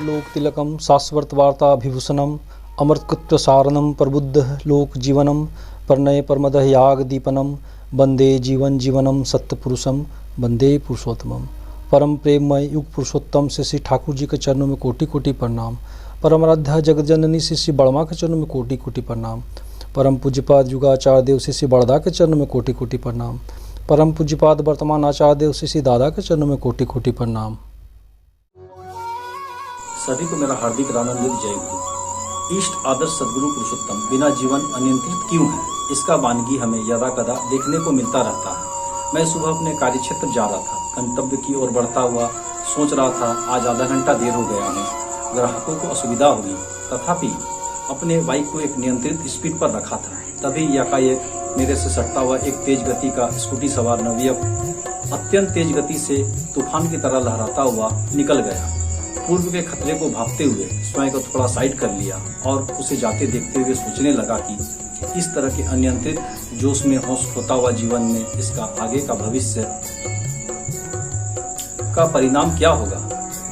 लोक तिलकम शाश्वत वार्ता विभूषणम अमृतकृत्य सारणम प्रबुद्ध लोक जीवनम प्रणय परमदह याग दीपनम वंदे जीवन जीवनम सत्यपुरुषम वंदे पुरुषोत्तमम। परम प्रेममय युग पुरुषोत्तम श्री ठाकुर जी के चरणों में कोटि कोटि प्रणाम। परम आराध्या जगतजननी श्री बड़मा के चरणों में कोटि कोटि प्रणाम। परम पूज्यपाद युगाचार्य देव श्री बड़दा के चरणों में कोटि कोटि प्रणाम। परम पूज्यपाद वर्तमान आचार्य देव श्री दादा के चरणों में कोटि कोटि प्रणाम। सभी को मेरा हार्दिक रामानंद जय गुरु। इष्ट आदर्श सदगुरु पुरुषोत्तम बिना जीवन अनियंत्रित क्यों है, इसका वानगी हमें यदा कदा देखने को मिलता रहता है। मैं सुबह अपने कार्यक्षेत्र जा रहा था, गंतव्य की ओर बढ़ता हुआ सोच रहा था आज आधा घंटा देर हो गया है, ग्राहकों को असुविधा होगी। तथापि अपने बाइक को एक नियंत्रित स्पीड पर रखा था। तभी एकाएक मेरे से सटता हुआ एक तेज गति का स्कूटी सवार नवयुवक अत्यंत तेज गति से तूफान की तरह लहराता हुआ निकल गया। पूर्व के खतरे को भांपते हुए स्वयं को थोड़ा साइड कर लिया और उसे जाते देखते हुए सोचने लगा कि इस तरह के अनियंत्रित जोश में होश खोता हुआ जीवन में इसका आगे का भविष्य का परिणाम क्या होगा।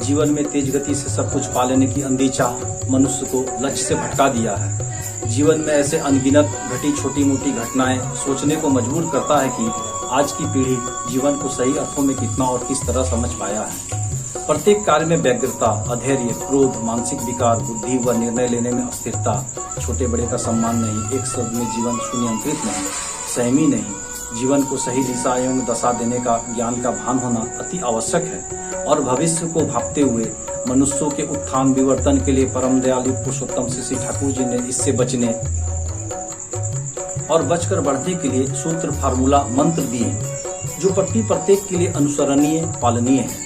जीवन में तेज गति से सब कुछ पा लेने की अंधी चाह मनुष्य को लक्ष्य से भटका दिया है। जीवन में ऐसे अनगिनत घटी छोटी मोटी घटनाएं सोचने को मजबूर करता है कि आज की पीढ़ी जीवन को सही अर्थों में कितना और किस तरह समझ पाया है। प्रत्येक कार्य में व्यग्रता, अधैर्य, क्रोध, मानसिक विकार, बुद्धि व निर्णय लेने में अस्थिरता, छोटे बड़े का सम्मान नहीं, एक शब्द में जीवन सुनियंत्रित नहीं, संयमी नहीं, जीवन को सही दिशा एवं दशा देने का ज्ञान का भान होना अति आवश्यक है। और भविष्य को भांपते हुए मनुष्यों के उत्थान विवर्तन के लिए परम दयालु पुरुषोत्तम श्री ठाकुर जी ने इससे बचने और बचकर बढ़ने के लिए सूत्र, फार्मूला, मंत्र दिए जो प्रत्येक के लिए अनुसरणीय, पालनीय है,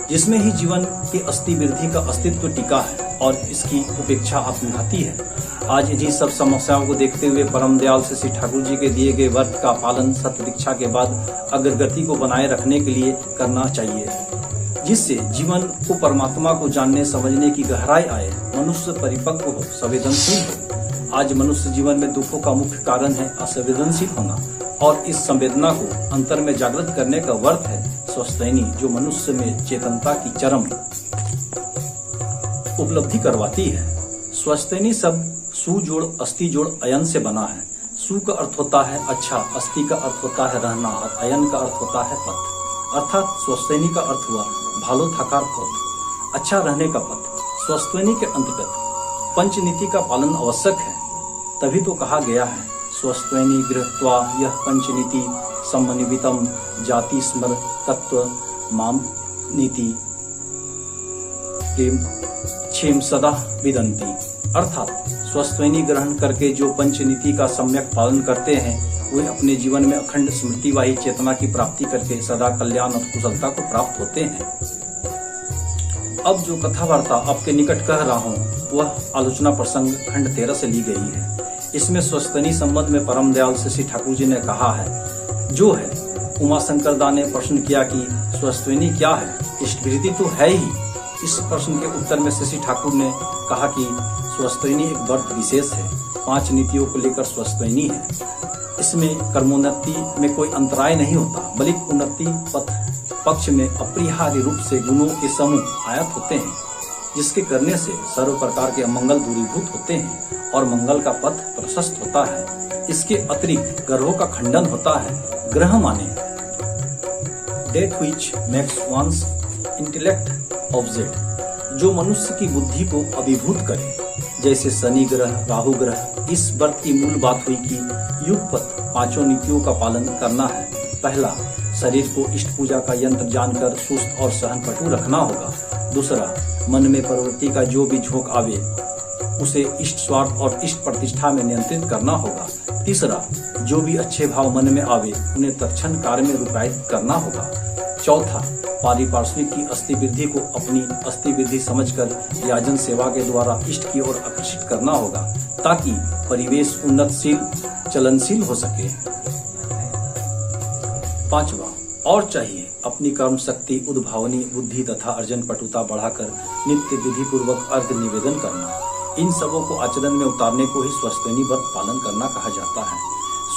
जिसमें ही जीवन की अस्थि वृद्धि का अस्तित्व टिका है और इसकी उपेक्षा आत्मघाती है। आज इन्हीं सब समस्याओं को देखते हुए परम दयाल श्री ठाकुर जी के दिए गए व्रत का पालन सत्य दीक्षा के बाद अग्रगति को बनाए रखने के लिए करना चाहिए, जिससे जीवन को परमात्मा को जानने समझने की गहराई आए, मनुष्य परिपक्व हो, संवेदनशील हो। आज मनुष्य जीवन में दुखों का मुख्य कारण है असंवेदनशील होना, और इस संवेदना को अंतर में जागृत करने का व्रत है स्वस्थैनी, जो मनुष्य में चेतनता की चरम उपलब्धि करवाती है। स्वस्थैनी शब्द सु जोड़ अस्थि जोड़ अयन से बना है। सु का अर्थ होता है अच्छा, अस्थि का अर्थ होता है रहना और अयन का अर्थ होता है पथ। अर्थात स्वस्थैनी का अर्थ हुआ भालो थकार पथ, अच्छा रहने का पथ। स्वस्थैनी के अंतर्गत पंचनीति का पालन आवश्यक है। तभी तो कहा गया है स्वस्थैनी गृहत्वा यह पंचनीति सम्मनिवितम जाति स्मर तत्व माम नीति क्षेम सदा विदंती। अर्थात स्वस्थैनी ग्रहण करके जो पंचनीति का सम्यक पालन करते हैं वे अपने जीवन में अखंड स्मृतिवाही चेतना की प्राप्ति करके सदा कल्याण और कुशलता को प्राप्त होते हैं। अब जो कथा वार्ता आपके निकट कह रहा हूँ वह आलोचना प्रसंग खंड 13 से ली गई है। इसमें स्वस्थैनी संबंध में परम दयाल श्री ठाकुर जी ने कहा है जो है। उमा शंकर दा ने प्रश्न किया कि स्वस्थैनी क्या है, इष्टवृत्ति तो है ही। इस प्रश्न के उत्तर में श्री ठाकुर ने कहा कि स्वस्थैनी एक व्रत विशेष है, 5 नीतियों को लेकर स्वस्थैनी है। इसमें कर्मोन्नति में कोई अंतराय नहीं होता, बल्कि उन्नति पथ पक्ष में अपरिहार्य रूप से गुणों के समूह आयत होते हैं, जिसके करने से सर्व प्रकार के अमंगल दूरीभूत होते हैं और मंगल का पथ प्रशस्त होता है। इसके अतिरिक्त ग्रहों का खंडन होता है। ग्रह माने that which makes one's intellect obsolete, जो मनुष्य की बुद्धि को अभिभूत करे, जैसे शनि ग्रह, राहु ग्रह। इस व्रत की मूल बात हुई कि युगपथ 5 नीतियों का पालन करना है। पहला, शरीर को इष्ट पूजा का यंत्र जानकर सुस्त और सहनपटु रखना होगा। दूसरा, मन में प्रवृत्ति का जो भी झोंक आवे उसे इष्ट स्वार्थ और इष्ट प्रतिष्ठा में नियंत्रित करना होगा। तीसरा, जो भी अच्छे भाव मन में आवे उन्हें तत्क्षण कार्य में रूपायित करना होगा। चौथा, पारिपार्श्विक की अस्थि वृद्धि को अपनी अस्थि वृद्धि समझकर याजन सेवा के द्वारा इष्ट की ओर आकर्षित करना होगा, ताकि परिवेश उन्नतशील चलनशील हो सके। पांचवा, और चाहिए अपनी कर्म शक्ति, उद्भावनी बुद्धि तथा अर्जन पटुता बढ़ाकर नित्य विधि पूर्वक अर्घ निवेदन करना। इन सबों को आचरण में उतारने को ही स्वस्थैनी व्रत पालन करना कहा जाता है।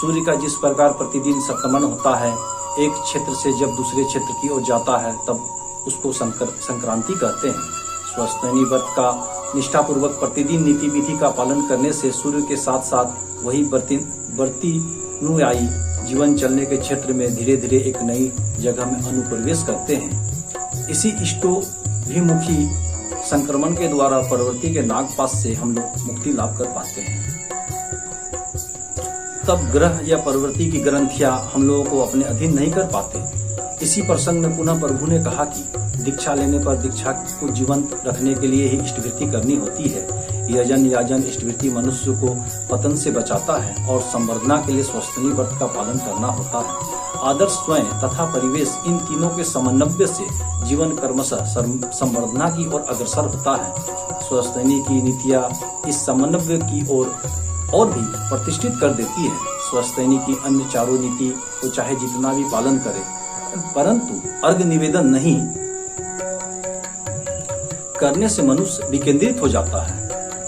सूर्य का जिस प्रकार प्रतिदिन संक्रमण होता है, एक क्षेत्र से जब दूसरे क्षेत्र की ओर जाता है तब उसको संक्रांति कहते हैं। स्वस्थैनी व्रत का निष्ठापूर्वक प्रतिदिन नीति विधि का पालन करने से सूर्य के साथ साथ वही वर्तिनुयायी जीवन चलने के क्षेत्र में धीरे धीरे एक नई जगह में अनुप्रवेश करते हैं। इसी इष्टोभिमुखी संक्रमण के द्वारा परवर्ती के नागपाश से हम लोग मुक्ति लाभ कर पाते हैं। तब ग्रह या परवर्ती की ग्रंथियां हम लोगों को अपने अधीन नहीं कर पाते। इसी प्रसंग में पुनः प्रभु ने कहा कि दीक्षा लेने पर दीक्षा को जीवंत रखने के लिए ही इष्टवृत्ति करनी होती है। यजन याजन इष्टवृत्ति मनुष्य को पतन से बचाता है और संवर्धना के लिए स्वस्थैनी व्रत का पालन करना होता है। आदर्श स्वयं तथा परिवेश इन तीनों के समन्वय से जीवन क्रमशः संवर्धना की ओर अग्रसर होता है। स्वस्थैनी की नीतियां इस समन्वय की ओर और भी प्रतिष्ठित कर देती है। स्वस्थैनी की अन्य चारों नीति को चाहे जितना भी पालन करे, परंतु अर्घ्य निवेदन नहीं करने से मनुष्य विकेंद्रित हो जाता है।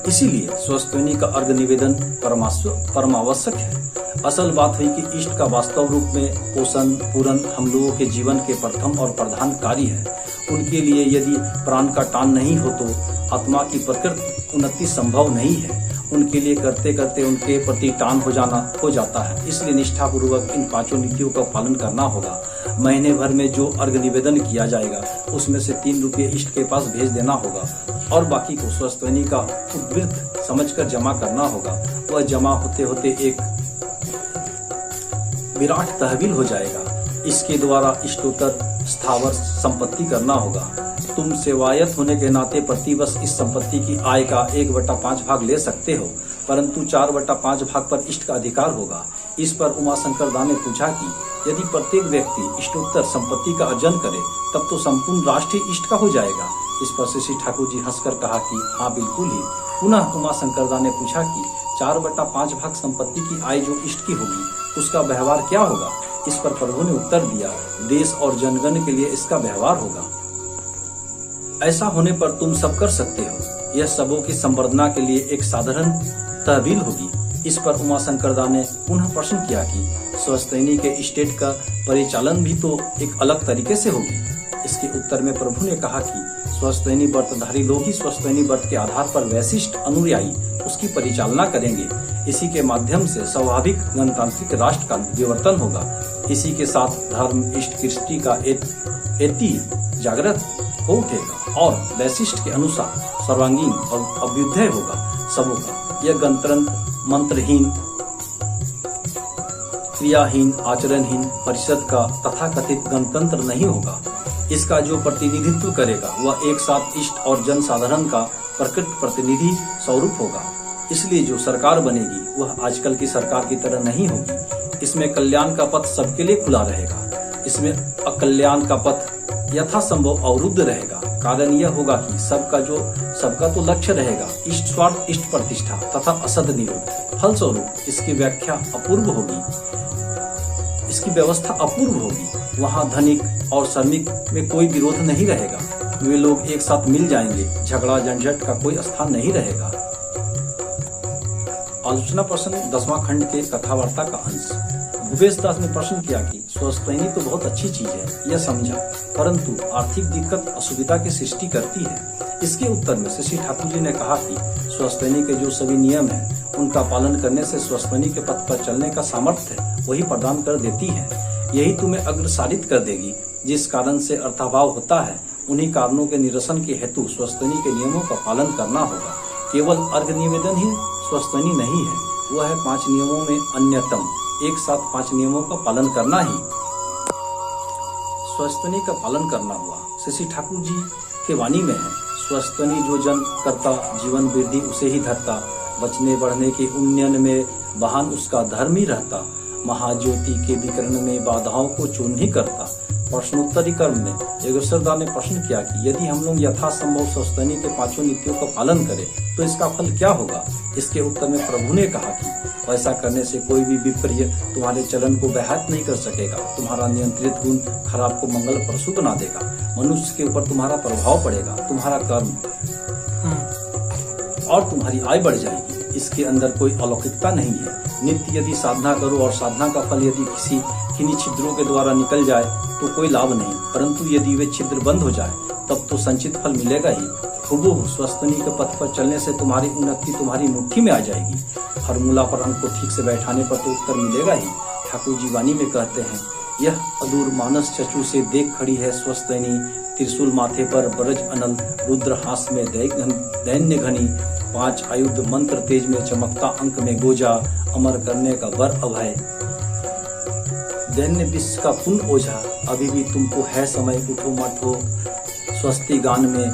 इसीलिए स्वस्थैनी का अर्घ्य निवेदन परमावश्यक है। असल बात हुई कि इष्ट का वास्तव रूप में पोषण पूरण हम लोगों के जीवन के प्रथम और प्रधान कार्य है। उनके लिए यदि प्राण का टान नहीं हो तो आत्मा की प्रकृत उन्नति संभव नहीं है। उनके लिए करते करते उनके प्रति टान हो जाता है। इसलिए निष्ठापूर्वक इन पांचों नीतियों का पालन करना होगा। महीने भर में जो अर्घ्य निवेदन किया जाएगा उसमें से 3 रुपये इष्ट के पास भेज देना होगा और बाकी को स्वस्थैनी का उद्वृत्त समझकर जमा करना होगा। वह जमा होते होते एक विराट तहवील हो जाएगा। इसके द्वारा इष्टोत्तर स्थावर संपत्ति करना होगा। तुम सेवायत होने के नाते प्रतिवर्ष इस संपत्ति की आय का 1/5 भाग ले सकते हो, परंतु 4/5 भाग पर इष्ट का अधिकार होगा। इस पर उमाशंकर दास ने पूछा कि यदि प्रत्येक व्यक्ति इष्टोत्तर संपत्ति का अर्जन करे तब तो संपूर्ण राष्ट्र इष्ट का हो जाएगा। इस पर श्री ठाकुर जी हंसकर कहा कि हाँ बिल्कुल ही। पुनः उमाशंकर दास ने पूछा कि 4/5 भाग संपत्ति की आय जो इष्ट की होगी उसका व्यवहार क्या होगा। इस पर प्रभु ने उत्तर दिया, देश और जनगण के लिए इसका व्यवहार होगा। ऐसा होने पर तुम सब कर सकते हो। यह सबों की संवर्धना के लिए एक साधारण तहवील होगी। इस पर उमाशंकर दास ने पुनः प्रश्न किया कि स्वस्थैनी के स्टेट का परिचालन भी तो एक अलग तरीके से होगी। इसके उत्तर में प्रभु ने कहा कि स्वस्थैनी व्रतधारी लोग ही स्वस्थैनी व्रत के आधार पर वैशिष्ट अनुयायी उसकी परिचालना करेंगे। इसी के माध्यम से स्वाभाविक गणतांत्रिक राष्ट्र का विवर्तन होगा। इसी के साथ धर्म इष्ट कृष्टि का ऐतिह्य जागृत हो उठेगा और वैशिष्ट के अनुसार सर्वांगीण और अभ्युदय होगा सबों का। यह गणतंत्र मंत्रहीन, क्रियाहीन, आचरणहीन परिषद का तथाकथित गणतंत्र नहीं होगा। इसका जो प्रतिनिधित्व करेगा वह एक साथ इष्ट और जन साधारण का प्रकृत प्रतिनिधि स्वरूप होगा। इसलिए जो सरकार बनेगी वह आजकल की सरकार की तरह नहीं होगी। इसमें कल्याण का पथ सबके लिए खुला रहेगा। इसमें अकल्याण का पथ यथासंभव अवरुद्ध रहेगा। कारण यह होगा कि सबका तो लक्ष्य रहेगा इष्ट स्वार्थ, इष्ट प्रतिष्ठा तथा असद निरोध। फलस्वरूप इसकी व्याख्या अपूर्व होगी, इसकी व्यवस्था अपूर्व होगी। वहाँ धनिक और श्रमिक में कोई विरोध नहीं रहेगा। वे लोग एक साथ मिल जाएंगे। झगड़ा झंझट का कोई स्थान नहीं रहेगा। आलोचना प्रश्न 10वां खंड के कथावार्ता का अंश। भूपेश दास ने प्रश्न किया कि स्वस्थैनी तो बहुत अच्छी चीज है, यह समझा, परंतु आर्थिक दिक्कत असुविधा की सृष्टि करती है। इसके उत्तर में श्री ठाकुर जी ने कहा कि स्वस्थैनी के जो सभी नियम हैं उनका पालन करने से स्वस्थैनी के पथ पर चलने का सामर्थ्य वही प्रदान कर देती है। यही तुम्हें अग्रसारित कर देगी। जिस कारण से अर्थाभाव होता है उन्हीं कारणों के निरसन के हेतु स्वस्थैनी के नियमों का पालन करना होगा। केवल अर्घ्य निवेदन ही स्वस्थैनी नहीं है, वह है 5 नियमों में अन्यतम। एक साथ 5 नियमों का पालन करना ही स्वस्थैनी का पालन करना हुआ। श्री ठाकुर जी के वाणी में है, स्वस्थैनी जो जन करता जीवन वृद्धि उसे ही धरता। बचने बढ़ने के उन्नयन में वाहन उसका धर्म ही रहता। महाज्योति के विकर्ण में बाधाओं को चूर्ण ही करता। प्रश्नोत्तरी कर्म में योगेश्वरदास ने प्रश्न किया कि यदि हम लोग यथासंभव स्वस्थैनी के 5 नीतियों का पालन करें तो इसका फल क्या होगा। इसके उत्तर में प्रभु ने कहा कि ऐसा करने से कोई भी विपर्य तुम्हारे चलन को व्याहत नहीं कर सकेगा। तुम्हारा नियंत्रित गुण खराब को मंगल परसु बना देगा। मनुष्य के ऊपर तुम्हारा प्रभाव पड़ेगा, तुम्हारा कर्म और तुम्हारी आय बढ़ जाएगी। इसके अंदर कोई अलौकिकता नहीं है। नित्य यदि साधना करो और साधना का फल यदि किन्हीं छिद्रों के द्वारा निकल जाए तो कोई लाभ नहीं, परंतु यदि वे छिद्र बंद हो जाए तब तो संचित फल मिलेगा ही। हुबहू स्वस्थनी के पथ पर चलने से तुम्हारी उन्नति तुम्हारी मुट्ठी में आ जाएगी। फॉर्मूला पर अंक को ठीक से बैठाने पर तो उत्तर मिलेगा ही। ठाकुर जी वाणी में कहते हैं, यह अदूर मानस चचु से देख खड़ी है स्वस्थनी, त्रिशूल माथे पर बरज अनल, रुद्र हास में दैन्य घनी, 5 आयुध मंत्र तेज में चमकता, अंक में गोजा, अमर करने का वर अभय, दैन्य विष का पुण्य ओझा, अभी भी तुमको है समय, उठो मत हो स्वस्ति गान में,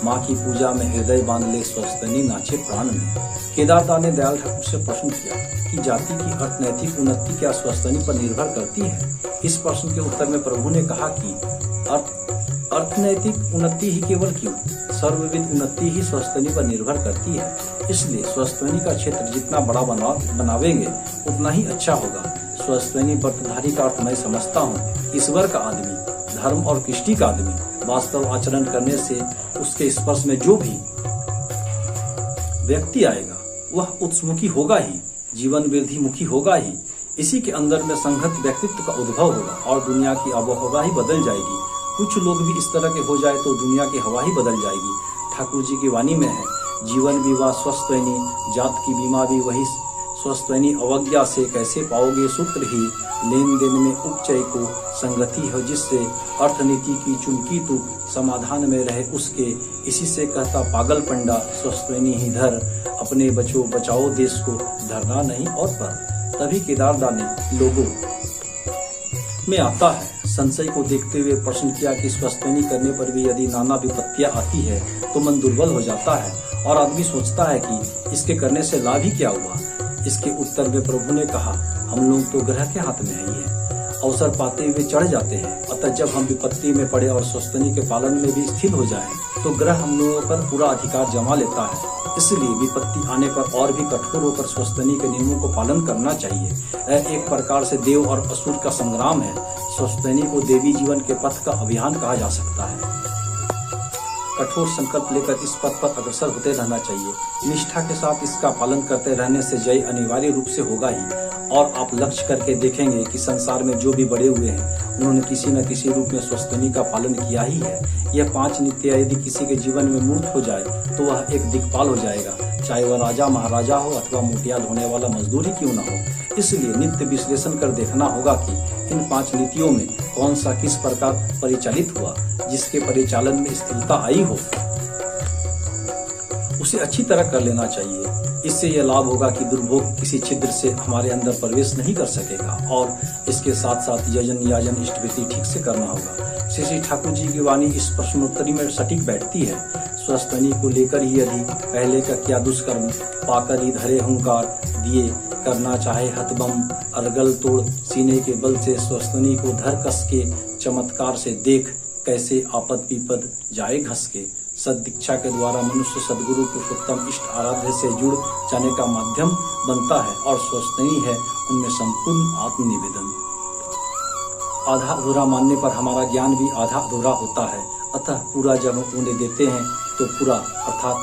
माँ की पूजा में हृदय बांध ले, स्वस्थनी नाचे प्राण में। केदारदास ने दयाल ठाकुर से प्रश्न किया कि जाति की अर्थनैतिक उन्नति क्या स्वस्थनी पर निर्भर करती है। इस प्रश्न के उत्तर में प्रभु ने कहा कि अर्थनैतिक उन्नति ही केवल क्यों, सर्वविध उन्नति ही स्वस्थनी पर निर्भर करती है। इसलिए स्वस्थनी का क्षेत्र जितना बड़ा बनावेंगे उतना ही अच्छा होगा। स्वस्थनी व्रतधारी का अर्थ मैं समझता हूँ ईश्वर का आदमी, धर्म और कृष्टि का आदमी। वास्तव आचरण करने से उसके स्पर्श में जो भी व्यक्ति आएगा वह उत्समुखी होगा ही, जीवन वृद्धि मुखी होगा ही। इसी के अंदर में संगत व्यक्तित्व का उद्भव होगा और दुनिया की आबोहवा ही बदल जाएगी। कुछ लोग भी इस तरह के हो जाए तो दुनिया की हवा ही बदल जाएगी। ठाकुर जी की वाणी में है, जीवन विवाह स्वस्थनी, जात की बीमा भी वही स्वस्थनी, अवज्ञा से कैसे पाओगे सूत्र ही, लेन देन में उपचय को संगति हो जिससे, अर्थनीति की चुमकी तू समाधान में रहे उसके, इसी से कहता पागल पंडा, स्वस्थनी ही धर, अपने बचाओ देश को, धरना नहीं और पर। तभी केदारदास ने लोगों में आता है संशय को देखते हुए प्रश्न किया कि स्वस्थनी करने पर भी यदि नाना विपत्तियां आती है तो मन दुर्बल हो जाता है और आदमी सोचता है कि इसके करने से लाभ ही क्या हुआ। इसके उत्तर में प्रभु ने कहा, हम लोग तो ग्रह के हाथ में ही है, अवसर पाते हुए चढ़ जाते हैं। अतः जब हम विपत्ति में पड़े और स्वस्थनी के पालन में भी स्थिर हो जाएं, तो ग्रह हम लोगों पर पूरा अधिकार जमा लेता है। इसलिए विपत्ति आने पर और भी कठोर होकर स्वस्थनी के नियमों को पालन करना चाहिए। यह एक प्रकार से देव और असुर का संग्राम है। स्वस्थनी को देवी जीवन के पथ का अभियान कहा जा सकता है। कठोर संकल्प लेकर इस पथ पर अग्रसर होते रहना चाहिए। निष्ठा के साथ इसका पालन करते रहने से जय अनिवार्य रूप से होगा ही। और आप लक्ष्य करके देखेंगे कि संसार में जो भी बड़े हुए हैं उन्होंने किसी न किसी रूप में स्वस्थनी का पालन किया ही है। यह 5 नीतियां यदि किसी के जीवन में मूर्त हो जाए तो वह एक दिक्पाल हो जाएगा, चाहे वह राजा महाराजा हो अथवा मोटिया धोने वाला मजदूर ही क्यों न हो। इसलिए नित्य विश्लेषण कर देखना होगा कि इन 5 नीतियों में कौन सा किस प्रकार परिचालित हुआ। जिसके परिचालन में स्थिरता आई हो उसे अच्छी तरह कर लेना चाहिए। इससे यह लाभ होगा कि दुर्भोग किसी छिद्र से हमारे अंदर प्रवेश नहीं कर सकेगा। और इसके साथ साथ यजन याजन इष्टवृत्ति ठीक से करना होगा। श्री ठाकुर जी की वाणी इस प्रश्नोत्तरी में सटीक बैठती है। स्वस्थनी को लेकर ही यदि पहले का क्या दुष्कर्म पाकर ही धरे हुंकार दिए, करना चाहे हतबम अर्गल तोड़ सीने के बल से, स्वस्थनी को धर कस के चमत्कार से देख, कैसे आपद विपद जाए घस के। सद्दीक्षा के द्वारा मनुष्य सदगुरु पुरुषोत्तम इष्ट आराध्य से जुड़ जाने का माध्यम बनता है और स्वस्थनी है उनमें संपूर्ण आत्मनिवेदन। आधा अधूरा मानने पर हमारा ज्ञान भी आधा अधूरा होता है। अतः पूरा जब हम उन्हें देते हैं तो पूरा अर्थात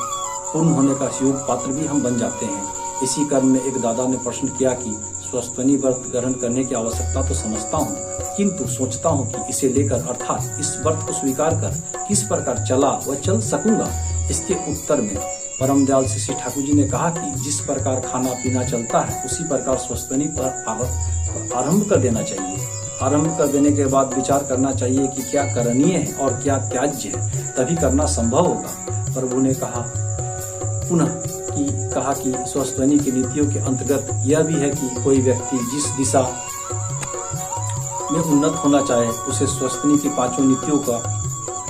पूर्ण होने का योग पात्र भी हम बन जाते हैं। इसी क्रम में एक दादा ने प्रश्न किया कि स्वस्थनी व्रत ग्रहण करने की आवश्यकता तो समझता हूँ, किंतु सोचता हूँ कि इसे लेकर अर्थात इस व्रत को स्वीकार कर किस प्रकार चला व चल सकूंगा। इसके उत्तर में परम दयाल श्री ठाकुर जी ने कहा कि जिस प्रकार खाना पीना चलता है उसी प्रकार स्वस्थनी पर आरंभ कर देना चाहिए। आरंभ कर देने के बाद विचार करना चाहिए कि क्या करणीय है और क्या त्याज्य है, तभी करना संभव होगा। प्रभु ने कहा कि स्वस्थनी की नीतियों के अंतर्गत यह भी है कि कोई व्यक्ति जिस दिशा में उन्नत होना चाहे उसे स्वस्थनी की 5 नीतियों का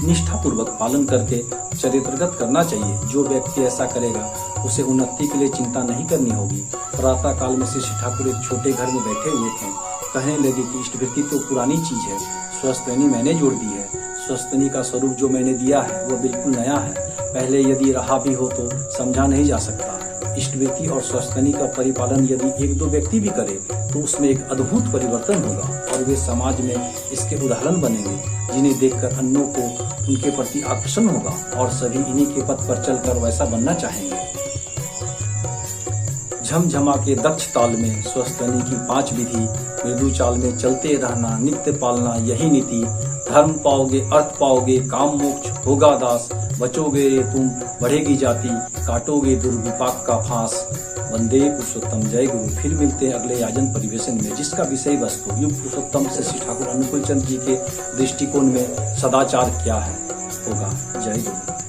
निष्ठापूर्वक पालन करके चरित्रगत करना चाहिए। जो व्यक्ति ऐसा करेगा उसे उन्नति के लिए चिंता नहीं करनी होगी। प्रातः काल में श्री ठाकुर एक छोटे घर में बैठे हुए थे। कहने लगे कि इष्टवृत्ति तो पुरानी चीज है, स्वस्थनी मैंने जोड़ दी है। स्वस्थनी का स्वरूप जो मैंने दिया है वह बिल्कुल नया है। पहले यदि रहा भी हो तो समझा नहीं जा सकता। इष्टवृत्ति और स्वस्थनी का परिपालन यदि 1-2 व्यक्ति भी करे तो उसमें एक अद्भुत परिवर्तन होगा और वे समाज में इसके उदाहरण बनेंगे, जिन्हें देखकर अन्यों को उनके प्रति आकर्षण होगा और सभी इन्हीं के पथ पर चलकर वैसा बनना चाहेंगे। झमझमा के दक्ष ताल में स्वस्थनी की 5 विधि, मृदु चाल में चलते रहना, नित्य पालना यही नीति, धर्म पाओगे, अर्थ पाओगे, काम मोक्ष होगा दास, बचोगे रे तुम, बढ़ेगी जाति, काटोगे दुर्विपाक का फांस। वंदे पुरुषोत्तम। जय गुरु। फिर मिलते हैं अगले याजन परिवेशन में, जिसका विषय वस्तु युग पुरुषोत्तम से श्री ठाकुर अनुकूल चंद जी के दृष्टिकोण में सदाचार क्या है होगा। जय गुरु।